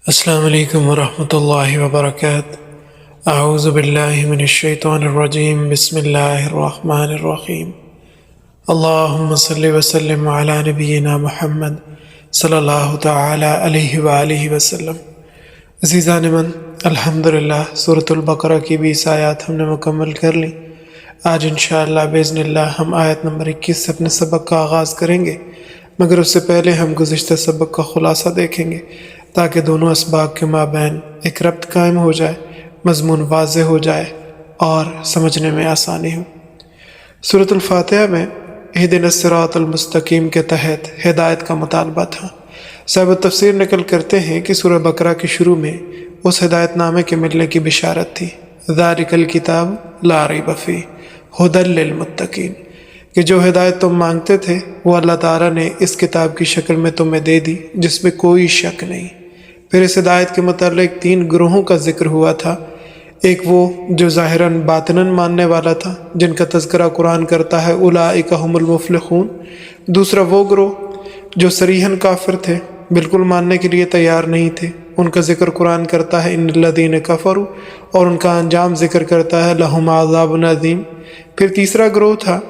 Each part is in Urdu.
السلام علیکم ورحمۃ اللہ وبرکاتہ۔ اعوذ باللہ من الشیطان الرجیم، بسم اللہ الرحمن الرحیم۔ اللہم صلی وسلم علی نبینا محمد صلی اللہ تعالی علیہ وآلہ وسلم۔ عزیزان من، الحمدللہ سورۃ البقرہ کی 20 آیات ہم نے مکمل کر لی۔ آج انشاءاللہ باذن اللہ ہم آیت نمبر 21 سے اپنے سبق کا آغاز کریں گے، مگر اس سے پہلے ہم گزشتہ سبق کا خلاصہ دیکھیں گے تاکہ دونوں اسباق کے مابین ایک ربط قائم ہو جائے، مضمون واضح ہو جائے اور سمجھنے میں آسانی ہو۔ سورۃ الفاتحہ میں اہدنا الصراط المستقیم کے تحت ہدایت کا مطالبہ تھا۔ صاحب التفسیر نقل کرتے ہیں کہ سورہ بقرہ کے شروع میں اس ہدایت نامے کے ملنے کی بشارت تھی، ذالک الکتاب لا ریب فیہ ھدی للمتقین، کہ جو ہدایت تم مانگتے تھے وہ اللہ تعالیٰ نے اس کتاب کی شکل میں تمہیں دے دی جس میں کوئی شک نہیں۔ پھر اس ہدایت کے متعلق 3 گروہوں کا ذکر ہوا تھا۔ ایک وہ جو ظاہراً باطناً ماننے والا تھا، جن کا تذکرہ قرآن کرتا ہے اولئک ھم المفلحون۔ دوسرا وہ گروہ جو صریحاً کافر تھے، بالکل ماننے کے لیے تیار نہیں تھے، ان کا ذکر قرآن کرتا ہے ان الذین کفروا، اور ان کا انجام ذکر کرتا ہے لہم عذاب عظیم۔ پھر تیسرا گروہ تھا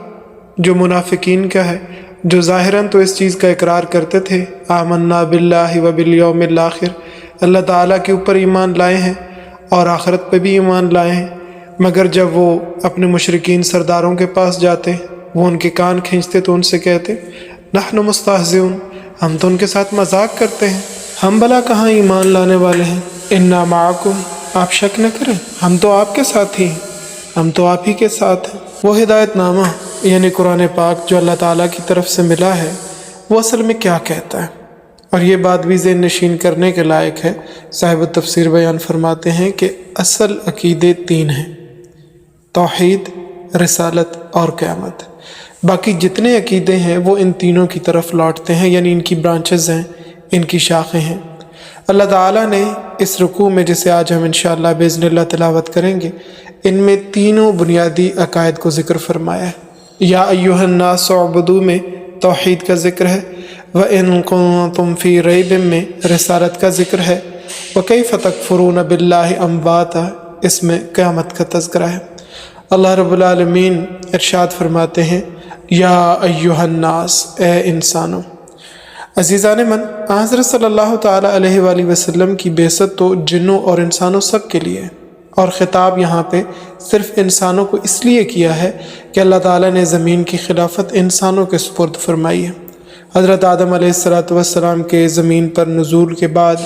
جو منافقین کا ہے، جو ظاہراً تو اس چیز کا اقرار کرتے تھے، آمنا باللہ و بالیوم الآخر، اللہ تعالیٰ کے اوپر ایمان لائے ہیں اور آخرت پہ بھی ایمان لائے ہیں، مگر جب وہ اپنے مشرکین سرداروں کے پاس جاتے، وہ ان کے کان کھینچتے تو ان سے کہتے نحن مستہزئون، ہم تو ان کے ساتھ مذاق کرتے ہیں، ہم بھلا کہاں ایمان لانے والے ہیں، انا معکم، آپ شک نہ کریں، ہم تو آپ کے ساتھ ہی ہیں، ہم تو آپ ہی کے ساتھ ہیں۔ وہ ہدایت نامہ یعنی قرآن پاک جو اللہ تعالیٰ کی طرف سے ملا ہے، وہ اصل میں کیا کہتا ہے، اور یہ بات بھی ذہن نشین کرنے کے لائق ہے۔ صاحب التفسیر بیان فرماتے ہیں کہ اصل عقیدے 3 ہیں: توحید، رسالت اور قیامت۔ باقی جتنے عقیدے ہیں وہ ان تینوں کی طرف لوٹتے ہیں، یعنی ان کی برانچز ہیں، ان کی شاخیں ہیں۔ اللہ تعالیٰ نے اس رکوع میں، جسے آج ہم انشاءاللہ باذن اللہ تلاوت کریں گے، ان میں تینوں بنیادی عقائد کو ذکر فرمایا ہے۔ یا ایھا الناس اعبدوا میں توحید کا ذکر ہے، وَإِن كُنتُم فِي رَيْبٍ میں رسالت کا ذکر ہے، وَكَيْفَ تَكْفُرُونَ بِاللَّهِ أَمْوَاتًا اس میں قیامت کا تذکرہ ہے۔ اللہ رب العالمین ارشاد فرماتے ہیں یا ایھا الناس، اے انسانوں۔ عزیزان من، حضرت صلی اللہ تعالیٰ علیہ وآلہ وسلم کی بعثت تو جنوں اور انسانوں سب کے لیے ہے، اور خطاب یہاں پہ صرف انسانوں کو اس لیے کیا ہے کہ اللہ تعالیٰ نے زمین کی خلافت انسانوں کے سپرد فرمائی ہے۔ حضرت آدم علیہ السلام کے زمین پر نزول کے بعد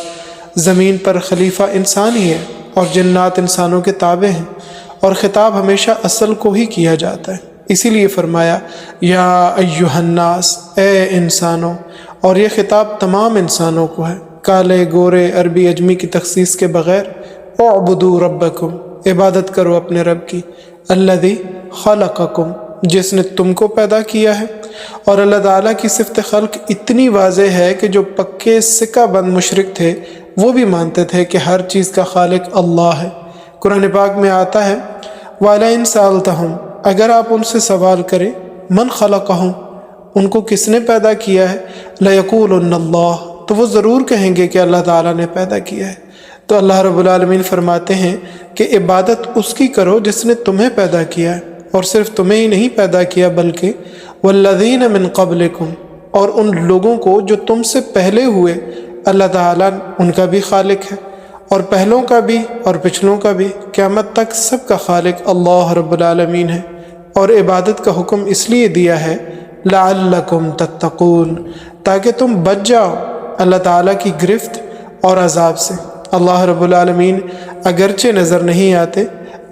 زمین پر خلیفہ انسان ہی ہے، اور جنات انسانوں کے تابع ہیں، اور خطاب ہمیشہ اصل کو ہی کیا جاتا ہے۔ اسی لیے فرمایا یا ایھا الناس، اے انسانوں، اور یہ خطاب تمام انسانوں کو ہے، کالے گورے عربی اجمی کی تخصیص کے بغیر۔ اعبدوا ربکم، عبادت کرو اپنے رب کی، الذی خلقکم، جس نے تم کو پیدا کیا ہے۔ اور اللہ تعالیٰ کی صفت خلق اتنی واضح ہے کہ جو پکے سکہ بند مشرک تھے وہ بھی مانتے تھے کہ ہر چیز کا خالق اللہ ہے۔ قرآن پاک میں آتا ہے وَلَئِن سَأَلْتَهُمْ، اگر آپ ان سے سوال کریں من خلقہم، ان کو کس نے پیدا کیا ہے، لَيَقُولُنَّ اللَّهُ، تو وہ ضرور کہیں گے کہ اللہ تعالیٰ نے پیدا کیا ہے۔ تو اللہ رب العالمین فرماتے ہیں کہ عبادت اس کی کرو جس نے تمہیں پیدا کیا ہے، اور صرف تمہیں ہی نہیں پیدا کیا بلکہ والذین من قبلکم، اور ان لوگوں کو جو تم سے پہلے ہوئے۔ اللہ تعالیٰ ان کا بھی خالق ہے، اور پہلوں کا بھی اور پچھلوں کا بھی، قیامت تک سب کا خالق اللہ رب العالمین ہے۔ اور عبادت کا حکم اس لیے دیا ہے لعلکم تتقون، تاکہ تم بچ جاؤ اللہ تعالیٰ کی گرفت اور عذاب سے۔ اللہ رب العالمین اگرچہ نظر نہیں آتے،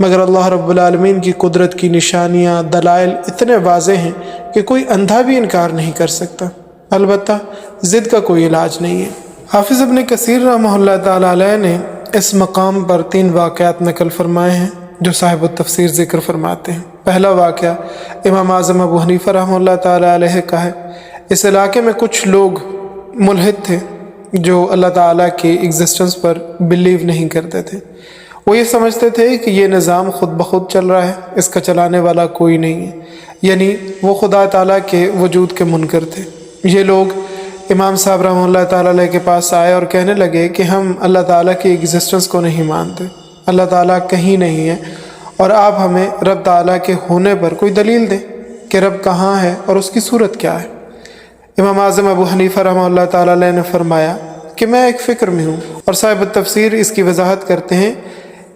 مگر اللہ رب العالمین کی قدرت کی نشانیاں، دلائل اتنے واضح ہیں کہ کوئی اندھا بھی انکار نہیں کر سکتا۔ البتہ ضد کا کوئی علاج نہیں ہے۔ حافظ ابن کثیر رحمہ اللہ تعالیٰ علیہ نے اس مقام پر 3 واقعات نقل فرمائے ہیں جو صاحب التفسیر ذکر فرماتے ہیں۔ پہلا واقعہ امام اعظم ابو حنیفہ رحمہ اللہ تعالیٰ علیہ کا ہے۔ اس علاقے میں کچھ لوگ ملحد تھے جو اللہ تعالیٰ کے ایگزسٹنس پر بلیو نہیں کرتے تھے۔ وہ یہ سمجھتے تھے کہ یہ نظام خود بخود چل رہا ہے، اس کا چلانے والا کوئی نہیں ہے، یعنی وہ خدا تعالیٰ کے وجود کے منکر تھے۔ یہ لوگ امام صاحب رحمۃ اللہ تعالیٰ علیہ کے پاس آئے اور کہنے لگے کہ ہم اللہ تعالیٰ کی ایگزسٹنس کو نہیں مانتے، اللہ تعالیٰ کہیں نہیں ہے، اور آپ ہمیں رب تعالیٰ کے ہونے پر کوئی دلیل دیں کہ رب کہاں ہے اور اس کی صورت کیا ہے۔ امام اعظم ابو حنیفہ رحمہ اللہ تعالیٰ علیہ نے فرمایا کہ میں ایک فکر میں ہوں، اور صاحب التفسیر اس کی وضاحت کرتے ہیں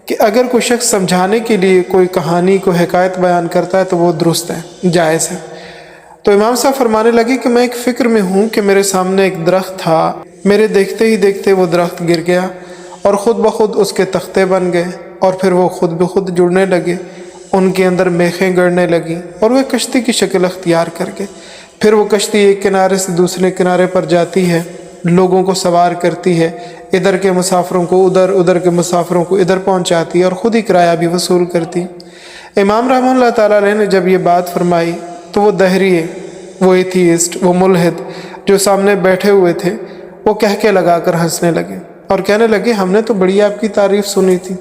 کہ اگر کوئی شخص سمجھانے کے لیے کوئی کہانی کو حکایت بیان کرتا ہے تو وہ درست ہے، جائز ہے۔ تو امام صاحب فرمانے لگے کہ میں ایک فکر میں ہوں کہ میرے سامنے ایک درخت تھا، میرے دیکھتے ہی دیکھتے وہ درخت گر گیا اور خود بخود اس کے تختے بن گئے، اور پھر وہ خود بخود جڑنے لگے، ان کے اندر میخیں گڑنے لگیں اور وہ کشتی کی شکل اختیار کر کے پھر وہ کشتی ایک کنارے سے دوسرے کنارے پر جاتی ہے، لوگوں کو سوار کرتی ہے، ادھر کے مسافروں کو ادھر، ادھر کے مسافروں کو ادھر پہنچاتی ہے، اور خود ہی کرایہ بھی وصول کرتی۔ امام رحمہ اللہ تعالیٰ علیہ نے جب یہ بات فرمائی تو وہ دہریے، وہ ایتھیسٹ، وہ ملحد جو سامنے بیٹھے ہوئے تھے، وہ کہہ لگا کر ہنسنے لگے اور کہنے لگے ہم نے تو بڑی آپ کی تعریف سنی تھی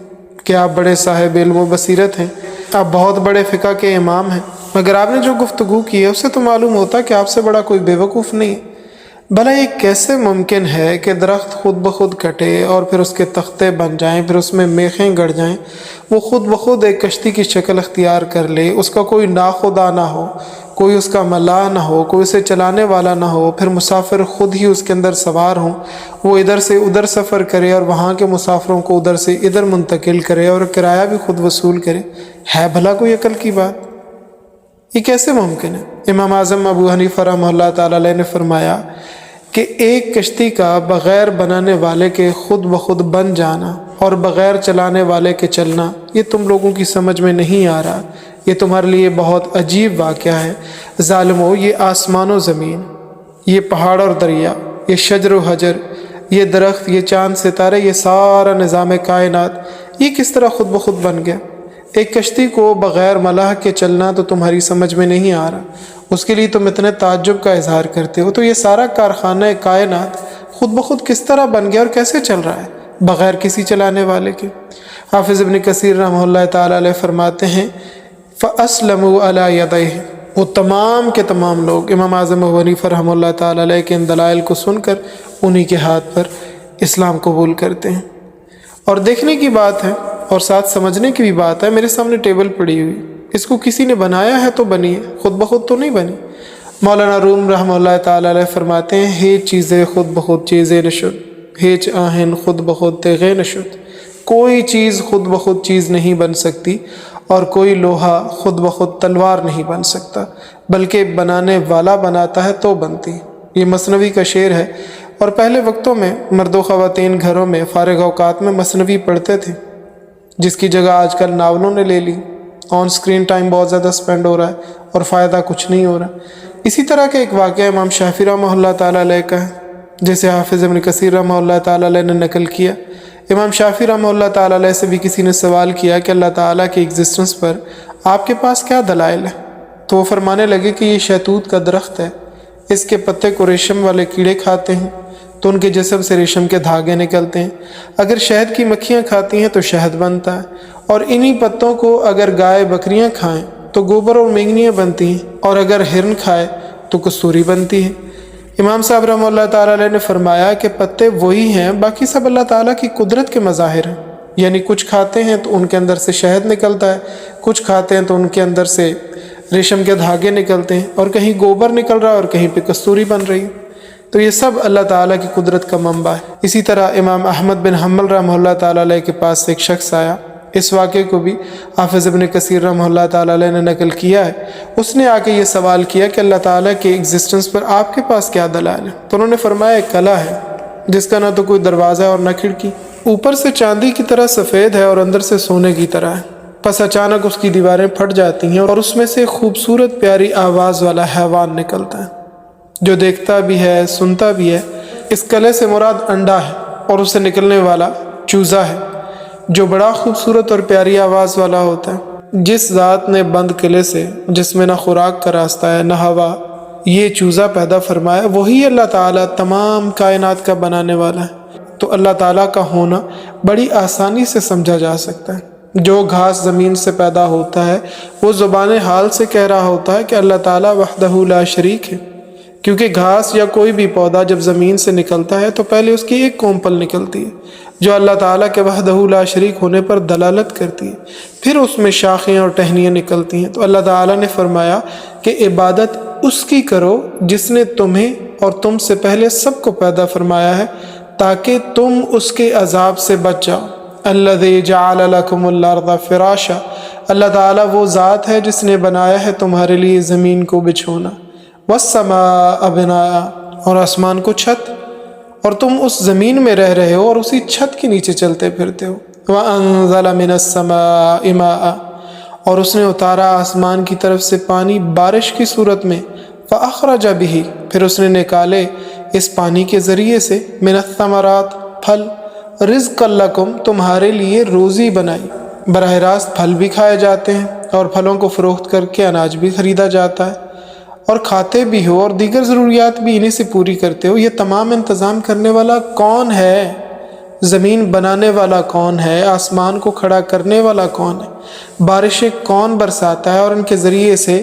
کہ آپ بڑے صاحب علم و بصیرت ہیں، آپ بہت بڑے فقہ کے امام ہیں، مگر آپ نے جو گفتگو کی ہے اس سے تو معلوم ہوتا کہ آپ سے بڑا کوئی بے وقوف نہیں ہے۔ بھلا یہ کیسے ممکن ہے کہ درخت خود بخود کٹے اور پھر اس کے تختے بن جائیں، پھر اس میں میخیں گڑ جائیں، وہ خود بخود ایک کشتی کی شکل اختیار کر لے، اس کا کوئی ناخدا نہ ہو، کوئی اس کا ملاح نہ ہو، کوئی اسے چلانے والا نہ ہو، پھر مسافر خود ہی اس کے اندر سوار ہوں، وہ ادھر سے ادھر سفر کرے اور وہاں کے مسافروں کو ادھر سے ادھر منتقل کرے اور کرایہ بھی خود وصول کرے؟ ہے بھلا کوئی عقل کی بات؟ یہ کیسے ممکن ہے؟ امام اعظم ابو حنیفہ رحمہ اللہ تعالیٰ علیہ نے فرمایا کہ ایک کشتی کا بغیر بنانے والے کے خود بخود بن جانا اور بغیر چلانے والے کے چلنا، یہ تم لوگوں کی سمجھ میں نہیں آ رہا، یہ تمہارے لیے بہت عجیب واقعہ ہے۔ ظالمو، یہ آسمان و زمین، یہ پہاڑ اور دریا، یہ شجر و حجر، یہ درخت، یہ چاند ستارے، یہ سارا نظام کائنات، یہ کس طرح خود بخود بن گیا؟ ایک کشتی کو بغیر ملاح کے چلنا تو تمہاری سمجھ میں نہیں آ رہا، اس کے لیے تم اتنے تعجب کا اظہار کرتے ہو، تو یہ سارا کارخانہ کائنات خود بخود کس طرح بن گیا اور کیسے چل رہا ہے بغیر کسی چلانے والے کے؟ حافظ ابن کثیر رحمہ اللہ تعالیٰ علیہ فرماتے ہیں فَأَسْلَمُوا عَلَى يَدَيْهِ، وہ تمام کے تمام لوگ امام اعظم ابو حنیفہ رحمہ اللہ تعالیٰ علیہ کے ان دلائل کو سن کر انہی کے ہاتھ پر اسلام قبول کرتے ہیں۔ اور دیکھنے کی بات ہے اور ساتھ سمجھنے کی بھی بات ہے، میرے سامنے ٹیبل پڑی ہوئی، اس کو کسی نے بنایا ہے تو بنی ہے، خود بخود تو نہیں بنی۔ مولانا روم رحمہ اللہ تعالیٰ علیہ فرماتے ہیں ہیچ چیزیں خود بخود چیزیں نشد، ہیچ آہن خود بخود تیغے نشد، کوئی چیز خود بخود چیز نہیں بن سکتی اور کوئی لوہا خود بخود تلوار نہیں بن سکتا، بلکہ بنانے والا بناتا ہے تو بنتی۔ یہ مثنوی کا شعر ہے، اور پہلے وقتوں میں مرد و خواتین گھروں میں فارغ اوقات میں مثنوی پڑھتے تھے، جس کی جگہ آج کل ناولوں نے لے لی۔ آن سکرین ٹائم بہت زیادہ سپینڈ ہو رہا ہے اور فائدہ کچھ نہیں ہو رہا۔ اسی طرح کا ایک واقعہ امام شافعی رحمہ اللہ تعالیٰ علیہ کا ہے، جیسے حافظ ابن کثیر رحمہ اللہ تعالیٰ علیہ نے نقل کیا۔ امام شافعی رحمہ اللہ تعالیٰ علیہ سے بھی کسی نے سوال کیا کہ اللہ تعالیٰ کی ایگزسٹنس پر آپ کے پاس کیا دلائل ہے؟ تو وہ فرمانے لگے کہ یہ شہتوت کا درخت ہے، اس کے پتے کو ریشم والے کیڑے کھاتے ہیں تو ان کے جسم سے ریشم کے دھاگے نکلتے ہیں، اگر شہد کی مکھیاں کھاتی ہیں تو شہد بنتا ہے، اور انہی پتوں کو اگر گائے بکریاں کھائیں تو گوبر اور مینگنیاں بنتی ہیں، اور اگر ہرن کھائے تو کستوری بنتی ہے۔ امام صاحب رحمہ اللہ تعالیٰ علیہ نے فرمایا کہ پتے وہی ہیں، باقی سب اللہ تعالیٰ کی قدرت کے مظاہر ہیں، یعنی کچھ کھاتے ہیں تو ان کے اندر سے شہد نکلتا ہے، کچھ کھاتے ہیں تو ان کے اندر سے ریشم کے دھاگے نکلتے ہیں، اور کہیں گوبر نکل رہا ہے اور کہیں پہ کستوری بن رہی ہے، تو یہ سب اللہ تعالیٰ کی قدرت کا منبع ہے۔ اسی طرح امام احمد بن حنبل رحمہ اللہ تعالیٰ علیہ کے پاس ایک شخص آیا، اس واقعے کو بھی حافظ ابن کثیر رحمہ اللہ تعالیٰ علیہ نے نقل کیا ہے۔ اس نے آ کے یہ سوال کیا کہ اللہ تعالیٰ کے ایگزسٹنس پر آپ کے پاس کیا دلائل ہے؟ تو انہوں نے فرمایا ایک قلعہ ہے جس کا نہ تو کوئی دروازہ ہے اور نہ کھڑکی، اوپر سے چاندی کی طرح سفید ہے اور اندر سے سونے کی طرح ہے، پس اچانک اس کی دیواریں پھٹ جاتی ہیں اور اس میں سے خوبصورت پیاری آواز والا حیوان نکلتا ہے جو دیکھتا بھی ہے سنتا بھی ہے۔ اس قلعے سے مراد انڈا ہے اور اسے نکلنے والا چوزا ہے جو بڑا خوبصورت اور پیاری آواز والا ہوتا ہے۔ جس ذات نے بند قلعے سے، جس میں نہ خوراک کا راستہ ہے نہ ہوا، یہ چوزا پیدا فرمایا، وہی اللہ تعالیٰ تمام کائنات کا بنانے والا ہے۔ تو اللہ تعالیٰ کا ہونا بڑی آسانی سے سمجھا جا سکتا ہے۔ جو گھاس زمین سے پیدا ہوتا ہے وہ زبان حال سے کہہ رہا ہوتا ہے کہ اللہ تعالیٰ وحدہ لا شریک ہے، کیونکہ گھاس یا کوئی بھی پودا جب زمین سے نکلتا ہے تو پہلے اس کی ایک کونپل نکلتی ہے جو اللہ تعالیٰ کے وحدہ لا شریک ہونے پر دلالت کرتی ہے، پھر اس میں شاخیں اور ٹہنیاں نکلتی ہیں۔ تو اللہ تعالیٰ نے فرمایا کہ عبادت اس کی کرو جس نے تمہیں اور تم سے پہلے سب کو پیدا فرمایا ہے تاکہ تم اس کے عذاب سے بچ جاؤ۔ الذی جعل لکم الارض فراشا، اللہ تعالیٰ وہ ذات ہے جس نے بنایا ہے تمہارے لیے زمین کو بچھونا، والسماء بناء، اور آسمان کو چھت، اور تم اس زمین میں رہ رہے ہو اور اسی چھت کے نیچے چلتے پھرتے ہو۔ وَأَنزَلَ مِنَ السَّمَاءِ مَاءً، اور اس نے اتارا آسمان کی طرف سے پانی بارش کی صورت میں، فَأَخْرَجَ بِهِ، پھر اس نے نکالے اس پانی کے ذریعے سے، مِنَ الثَّمَرَاتِ، پھل، رِزْقًا لَكُمْ، تمہارے لیے روزی بنائی۔ براہ راست پھل بھی کھائے جاتے ہیں اور پھلوں کو فروخت کر کے اناج بھی خریدا جاتا ہے اور کھاتے بھی ہو، اور دیگر ضروریات بھی انہیں سے پوری کرتے ہو۔ یہ تمام انتظام کرنے والا کون ہے؟ زمین بنانے والا کون ہے؟ آسمان کو کھڑا کرنے والا کون ہے؟ بارشیں کون برساتا ہے اور ان کے ذریعے سے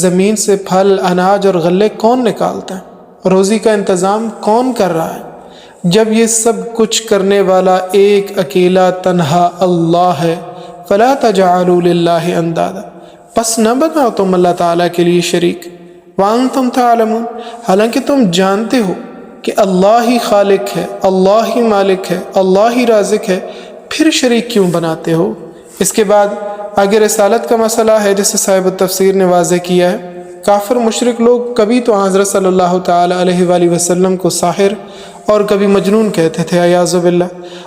زمین سے پھل، اناج اور غلے کون نکالتا ہے؟ روزی کا انتظام کون کر رہا ہے؟ جب یہ سب کچھ کرنے والا ایک اکیلا تنہا اللہ ہے، فلا تجعلوا للہ اندادا، پس نہ بناؤ تم اللہ تعالیٰ کے لیے شریک، وانتم تعلمون، حالانکہ تم جانتے ہو کہ اللہ ہی خالق ہے، اللہ ہی مالک ہے، اللہ ہی رازق ہے، پھر شریک کیوں بناتے ہو؟ اس کے بعد آگے رسالت کا مسئلہ ہے جسے صاحب التفسیر نے واضح کیا ہے۔ کافر مشرک لوگ کبھی تو حضرت صلی اللہ تعالیٰ علیہ وآلہ وسلم کو ساحر اور کبھی مجنون کہتے تھے اعوذ باللہ،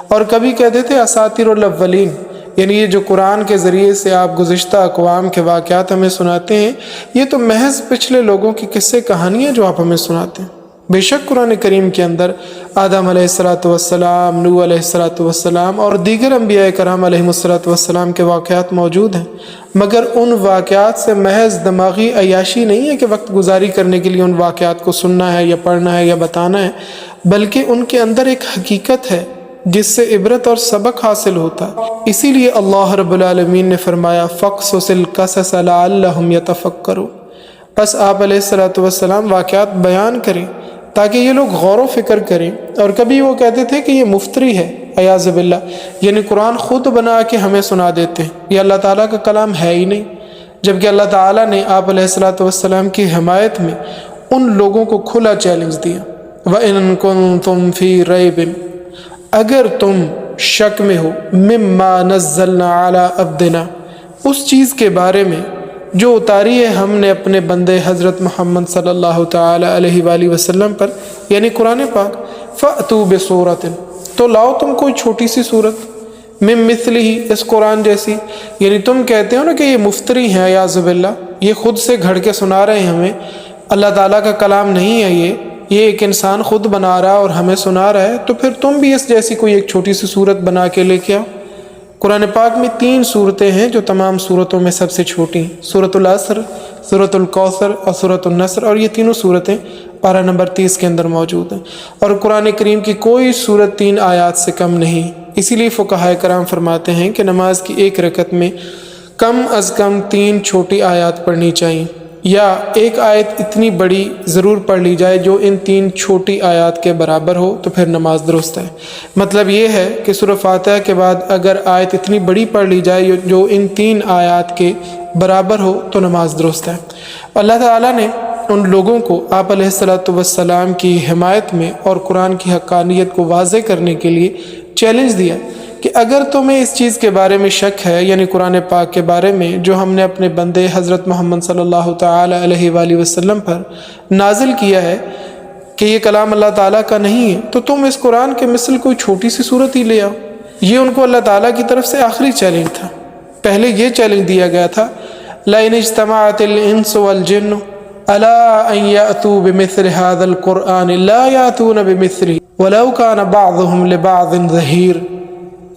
اور کبھی کہتے تھے اساطیر الاولین، یعنی یہ جو قرآن کے ذریعے سے آپ گزشتہ اقوام کے واقعات ہمیں سناتے ہیں، یہ تو محض پچھلے لوگوں کی قصے کہانیاں جو آپ ہمیں سناتے ہیں۔ بے شک قرآن کریم کے اندر آدم علیہ السلام، نوح علیہ السلام اور دیگر انبیاء کرام علیہ السلام کے واقعات موجود ہیں، مگر ان واقعات سے محض دماغی عیاشی نہیں ہے کہ وقت گزاری کرنے کے لیے ان واقعات کو سننا ہے یا پڑھنا ہے یا بتانا ہے، بلکہ ان کے اندر ایک حقیقت ہے جس سے عبرت اور سبق حاصل ہوتا ہے۔ اسی لیے اللہ رب العالمین نے فرمایا فَقْصُصِ الْقَصَصَ لَعَلَّهُمْ يَتَفَكَّرُونَ، بس آپ علیہ السلام واقعات بیان کریں تاکہ یہ لوگ غور و فکر کریں۔ اور کبھی وہ کہتے تھے کہ یہ مفتری ہے اعوذ باللہ، یعنی قرآن خود بنا کے ہمیں سنا دیتے ہیں، یہ اللہ تعالیٰ کا کلام ہے ہی نہیں، جبکہ اللہ تعالیٰ نے آپ علیہ السلام کی حمایت میں ان لوگوں کو کھلا چیلنج دیا، وَإِن كُنتُمْ فِي رَيْبٍ، اگر تم شک میں ہو، مِمَّا نَزَّلْنَا عَلَىٰ عَبْدِنَا، اس چیز کے بارے میں جو اتاری ہے ہم نے اپنے بندے حضرت محمد صلی اللہ تعالیٰ علیہ وآلہ وسلم پر، یعنی قرآن پاک، فَأْتُوا بِسُورَةٍ، تو لاؤ تم کوئی چھوٹی سی صورت، مِن مِثْلِهِ، اس قرآن جیسی، یعنی تم کہتے ہو نا کہ یہ مفتری ہیں اعوذ باللہ، یہ خود سے گھڑ کے سنا رہے ہیں ہمیں، اللہ تعالیٰ کا کلام نہیں ہے یہ ایک انسان خود بنا رہا اور ہمیں سنا رہا ہے، تو پھر تم بھی اس جیسی کوئی ایک چھوٹی سی صورت بنا کے لے کے آؤ۔ قرآن پاک میں 3 صورتیں ہیں جو تمام صورتوں میں سب سے چھوٹی ہیں، سورۃ العصر، سورۃ الکوثر اور سورۃ النصر، اور یہ تینوں صورتیں پارہ نمبر 30 کے اندر موجود ہیں، اور قرآن کریم کی کوئی صورت 3 آیات سے کم نہیں۔ اسی لیے فقہائے کرام فرماتے ہیں کہ نماز کی ایک رکعت میں کم از کم 3 چھوٹی آیات پڑھنی چاہیے، یا ایک آیت اتنی بڑی ضرور پڑھ لی جائے جو ان 3 چھوٹی آیات کے برابر ہو، تو پھر نماز درست ہے۔ مطلب یہ ہے کہ سورہ فاتحہ کے بعد اگر آیت اتنی بڑی پڑھ لی جائے جو ان 3 آیات کے برابر ہو تو نماز درست ہے۔ اللہ تعالیٰ نے ان لوگوں کو آپ علیہ السلام کی حمایت میں اور قرآن کی حقانیت کو واضح کرنے کے لیے چیلنج دیا کہ اگر تمہیں اس چیز کے بارے میں شک ہے، یعنی قرآن پاک کے بارے میں جو ہم نے اپنے بندے حضرت محمد صلی اللہ تعالیٰ علیہ وآلہ وسلم پر نازل کیا ہے کہ یہ کلام اللہ تعالیٰ کا نہیں ہے، تو تم اس قرآن کے مثل کوئی چھوٹی سی صورت ہی لے آؤ۔ یہ ان کو اللہ تعالیٰ کی طرف سے آخری چیلنج تھا۔ پہلے یہ چیلنج دیا گیا تھا لَئِنِ اجْتَمَعَتِ الْإِنسُ وَالْجِنُّ عَلَىٰ أَن يَأْتُوا بِمِثْلِ هَٰذَا الْقُرْآنِ لَا يَأْتُونَ بِمِثْلِهِ وَلَوْ كَانَ بَعْضُهُمْ لِبَعْضٍ ظَهِيرٌ،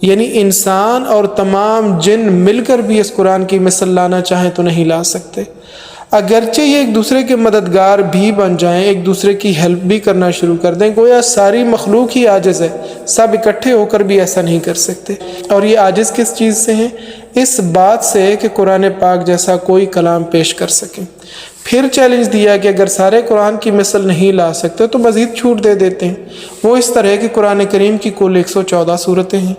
یعنی انسان اور تمام جن مل کر بھی اس قرآن کی مثل لانا چاہیں تو نہیں لا سکتے، اگرچہ یہ ایک دوسرے کے مددگار بھی بن جائیں، ایک دوسرے کی ہیلپ بھی کرنا شروع کر دیں، گویا ساری مخلوق ہی عاجز ہے، سب اکٹھے ہو کر بھی ایسا نہیں کر سکتے۔ اور یہ عاجز کس چیز سے ہیں؟ اس بات سے کہ قرآن پاک جیسا کوئی کلام پیش کر سکیں۔ پھر چیلنج دیا کہ اگر سارے قرآن کی مثل نہیں لا سکتے تو مزید چھوٹ دے دیتے ہیں۔ وہ اس طرح کہ قرآن کریم کی کل 114 صورتیں ہیں،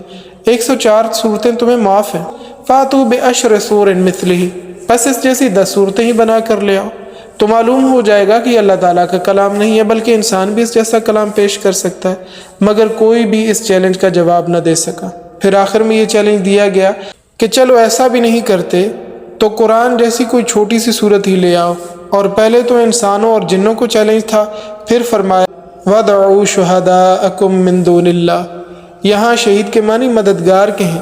104 صورتیں تمہیں معاف ہیں۔ فَأْتُوا بِعَشْرِ سُورٍ مِثْلِهِ، بس اس جیسی 10 صورتیں ہی بنا کر لے آؤ، تو معلوم ہو جائے گا کہ یہ اللہ تعالیٰ کا کلام نہیں ہے بلکہ انسان بھی اس جیسا کلام پیش کر سکتا ہے، مگر کوئی بھی اس چیلنج کا جواب نہ دے سکا۔ پھر آخر میں یہ چیلنج دیا گیا کہ چلو ایسا بھی نہیں کرتے تو قرآن جیسی کوئی چھوٹی سی صورت ہی لے آؤ، اور پہلے تو انسانوں اور جنوں کو چیلنج تھا، پھر فرمایا وَادْعُوا شُهَدَاءَكُم مِّن دُونِ اللَّهِ، یہاں شہید کے معنی مددگار کے ہیں،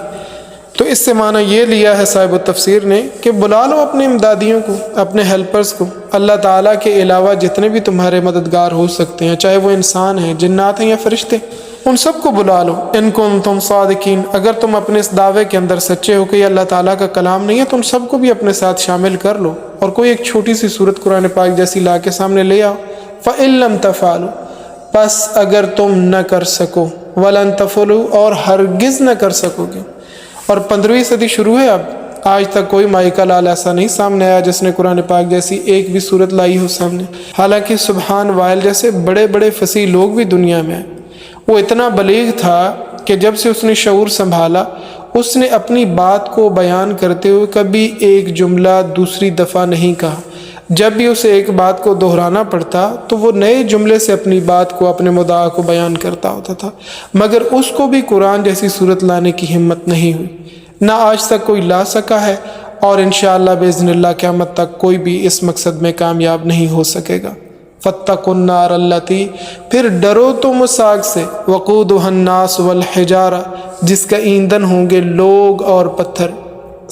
تو اس سے معنی یہ لیا ہے صاحب التفسیر نے کہ بلا لو اپنے امدادیوں کو، اپنے ہیلپرز کو، اللہ تعالیٰ کے علاوہ جتنے بھی تمہارے مددگار ہو سکتے ہیں، چاہے وہ انسان ہیں، جنات ہیں یا فرشتے، ان سب کو بلا لو۔ ان کنتم صادقین، اگر تم اپنے اس دعوے کے اندر سچے ہو کہ یہ اللہ تعالیٰ کا کلام نہیں ہے تو ان سب کو بھی اپنے ساتھ شامل کر لو، اور کوئی ایک چھوٹی سی صورت قرآن پاک جیسی لا کے سامنے لے آؤ۔ فَإِن لَّمْ تَفْعَلُوا، پس اگر تم نہ کر سکو، وَلَن تَفْعَلُوا، اور ہرگز نہ کر سکو گے۔ اور 15ویں صدی شروع ہے اب، آج تک کوئی مائکہ لال ایسا نہیں سامنے آیا جس نے قرآن پاک جیسی ایک بھی صورت لائی ہو سامنے، حالانکہ سبحان وائل جیسے بڑے بڑے فصیح لوگ بھی دنیا میں ہیں۔ وہ اتنا بلیغ تھا کہ جب سے اس نے شعور سنبھالا، اس نے اپنی بات کو بیان کرتے ہوئے کبھی ایک جملہ دوسری دفعہ نہیں کہا۔ جب بھی اسے ایک بات کو دہرانا پڑتا تو وہ نئے جملے سے اپنی بات کو، اپنے مدعا کو بیان کرتا ہوتا تھا، مگر اس کو بھی قرآن جیسی صورت لانے کی ہمت نہیں ہوئی، نہ آج تک کوئی لا سکا ہے، اور انشاءاللہ باذن اللہ قیامت تک کوئی بھی اس مقصد میں کامیاب نہیں ہو سکے گا۔ فَاتَّقُوا النَّارَ الَّتِي، پھر ڈرو تم اس آگ سے، وَقُودُهَا النَّاسُ وَالْحِجَارَةُ، جس کا ایندھن ہوں گے لوگ اور پتھر۔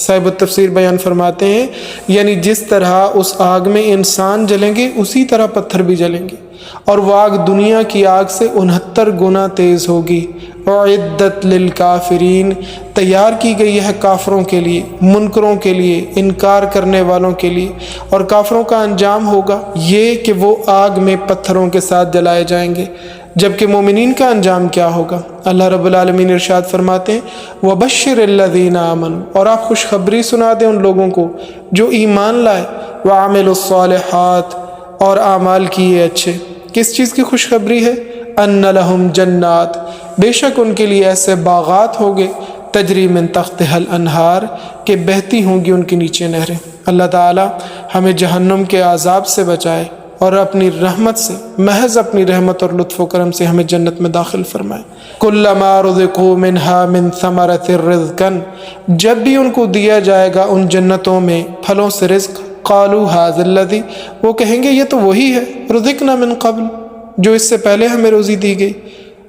صاحب التفسیر بیان فرماتے ہیں یعنی جس طرح اس آگ میں انسان جلیں گے اسی طرح پتھر بھی جلیں گے، اور وہ آگ دنیا کی آگ سے 69 گنا تیز ہوگی۔ اعدت للکافرین، تیار کی گئی ہے کافروں کے لیے، منکروں کے لیے، انکار کرنے والوں کے لیے، اور کافروں کا انجام ہوگا یہ کہ وہ آگ میں پتھروں کے ساتھ جلائے جائیں گے۔ جبکہ مومنین کا انجام کیا ہوگا؟ اللہ رب العالمین ارشاد فرماتے ہیں وَبَشِّرِ الَّذِينَ آمَنُوا، اور آپ خوشخبری سنا دیں ان لوگوں کو جو ایمان لائے، وَعَمِلُوا الصَّالِحَاتِ، اور اعمال کیے اچھے۔ کس چیز کی خوشخبری ہے؟ أَنَّ لَهُمْ جَنَّاتٍ، بے شک ان کے لیے ایسے باغات ہوگے، تجری من تحتها الانہار، کہ بہتی ہوں گی ان کے نیچے نہریں۔ اللہ تعالی ہمیں جہنم کے عذاب سے بچائے اور اپنی رحمت سے، محض اپنی رحمت اور لطف و کرم سے ہمیں جنت میں داخل فرمائے۔ کلما رزقوا منها من ثمرۃ رزقا، جب بھی ان کو دیا جائے گا ان جنتوں میں پھلوں سے رزق، قالوا هذا الذی، وہ کہیں گے یہ تو وہی ہے، رزقنا من قبل، جو اس سے پہلے ہمیں روزی دی گئی۔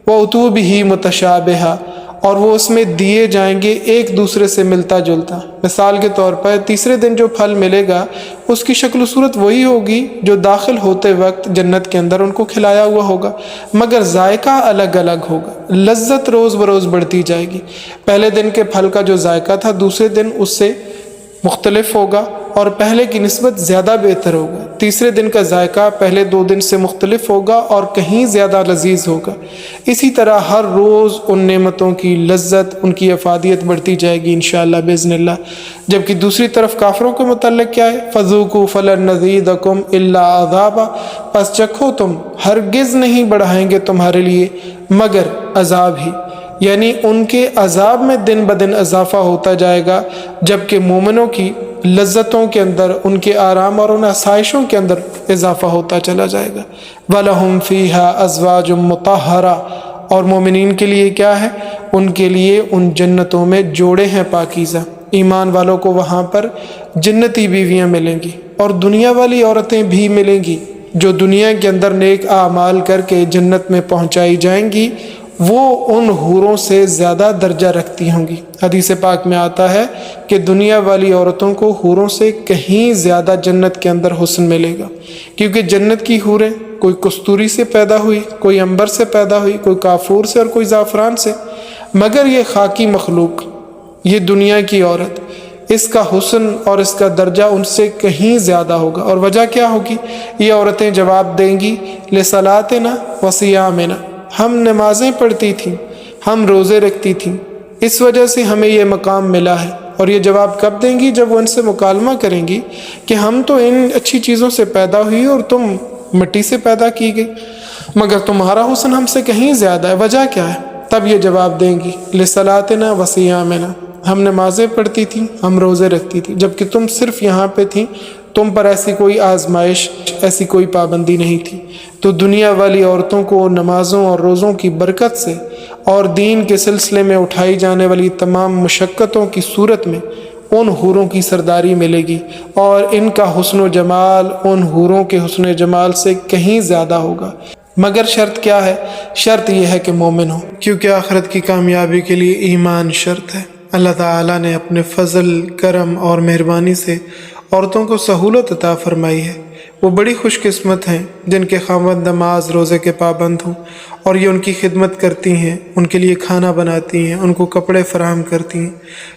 وَأُتُوا بِهِ مُتَشَابِهًا، اور وہ اس میں دیے جائیں گے ایک دوسرے سے ملتا جلتا۔ مثال کے طور پر تیسرے دن جو پھل ملے گا اس کی شکل و صورت وہی ہوگی جو داخل ہوتے وقت جنت کے اندر ان کو کھلایا ہوا ہوگا، مگر ذائقہ الگ الگ ہوگا، لذت روز بروز بڑھتی جائے گی۔ پہلے دن کے پھل کا جو ذائقہ تھا دوسرے دن اس سے مختلف ہوگا اور پہلے کی نسبت زیادہ بہتر ہوگا۔ تیسرے دن کا ذائقہ پہلے 2 دن سے مختلف ہوگا اور کہیں زیادہ لذیذ ہوگا۔ اسی طرح ہر روز ان نعمتوں کی لذت، ان کی افادیت بڑھتی جائے گی انشاءاللہ باذن اللہ۔ جبکہ دوسری طرف کافروں کے متعلق کیا ہے؟ فَذُوقُوا فَلَن نَّزِيدَكُمْ إِلَّا عَذَابًا، پس چکھو تم، ہرگز نہیں بڑھائیں گے تمہارے لیے مگر عذاب ہی، یعنی ان کے عذاب میں دن بدن اضافہ ہوتا جائے گا، جبکہ مومنوں کی لذتوں کے اندر، ان کے آرام اور ان آسائشوں کے اندر اضافہ ہوتا چلا جائے گا۔ وَلَهُمْ فِيهَا أَزْوَاجٌ مُطَهَّرَةٌ، اور مومنین کے لیے کیا ہے؟ ان کے لیے ان جنتوں میں جوڑے ہیں پاکیزہ۔ ایمان والوں کو وہاں پر جنتی بیویاں ملیں گی اور دنیا والی عورتیں بھی ملیں گی جو دنیا کے اندر نیک اعمال کر کے جنت میں پہنچائی جائیں گی، وہ ان حوروں سے زیادہ درجہ رکھتی ہوں گی۔ حدیث پاک میں آتا ہے کہ دنیا والی عورتوں کو حوروں سے کہیں زیادہ جنت کے اندر حسن ملے گا، کیونکہ جنت کی حوریں کوئی کستوری سے پیدا ہوئی، کوئی عنبر سے پیدا ہوئی، کوئی کافور سے اور کوئی زعفران سے، مگر یہ خاکی مخلوق، یہ دنیا کی عورت، اس کا حسن اور اس کا درجہ ان سے کہیں زیادہ ہوگا۔ اور وجہ کیا ہوگی؟ یہ عورتیں جواب دیں گی لصلاتنا وصیامنا، ہم نمازیں پڑھتی تھیں، ہم روزے رکھتی تھیں، اس وجہ سے ہمیں یہ مقام ملا ہے، اور یہ جواب کب دیں گی؟ جب وہ ان سے مکالمہ کریں گی کہ ہم تو ان اچھی چیزوں سے پیدا ہوئی اور تم مٹی سے پیدا کی گئی، مگر تمہارا حسن ہم سے کہیں زیادہ ہے، وجہ کیا ہے؟ تب یہ جواب دیں گی لصلاتنا وصیامنا، ہم نمازیں پڑھتی تھیں، ہم روزے رکھتی تھیں، جبکہ تم صرف یہاں پہ تھیں، تم پر ایسی کوئی آزمائش، ایسی کوئی پابندی نہیں تھی، تو دنیا والی عورتوں کو نمازوں اور روزوں کی برکت سے اور دین کے سلسلے میں اٹھائی جانے والی تمام مشقتوں کی صورت میں ان حوروں کی سرداری ملے گی، اور ان کا حسن و جمال ان حوروں کے حسن و جمال سے کہیں زیادہ ہوگا۔ مگر شرط کیا ہے؟ شرط یہ ہے کہ مومن ہو، کیونکہ آخرت کی کامیابی کے لیے ایمان شرط ہے۔ اللہ تعالیٰ نے اپنے فضل، کرم اور مہربانی سے عورتوں کو سہولت عطا فرمائی ہے۔ وہ بڑی خوش قسمت ہیں جن کے خاوند نماز روزے کے پابند ہوں، اور یہ ان کی خدمت کرتی ہیں، ان کے لیے کھانا بناتی ہیں، ان کو کپڑے فراہم کرتی ہیں،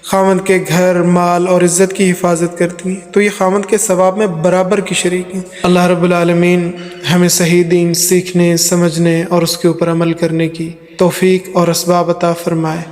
خاوند کے گھر، مال اور عزت کی حفاظت کرتی ہیں، تو یہ خاوند کے ثواب میں برابر کی شریک ہیں۔ اللہ رب العالمین ہمیں صحیح دین سیکھنے، سمجھنے اور اس کے اوپر عمل کرنے کی توفیق اور اسباب عطا فرمائے۔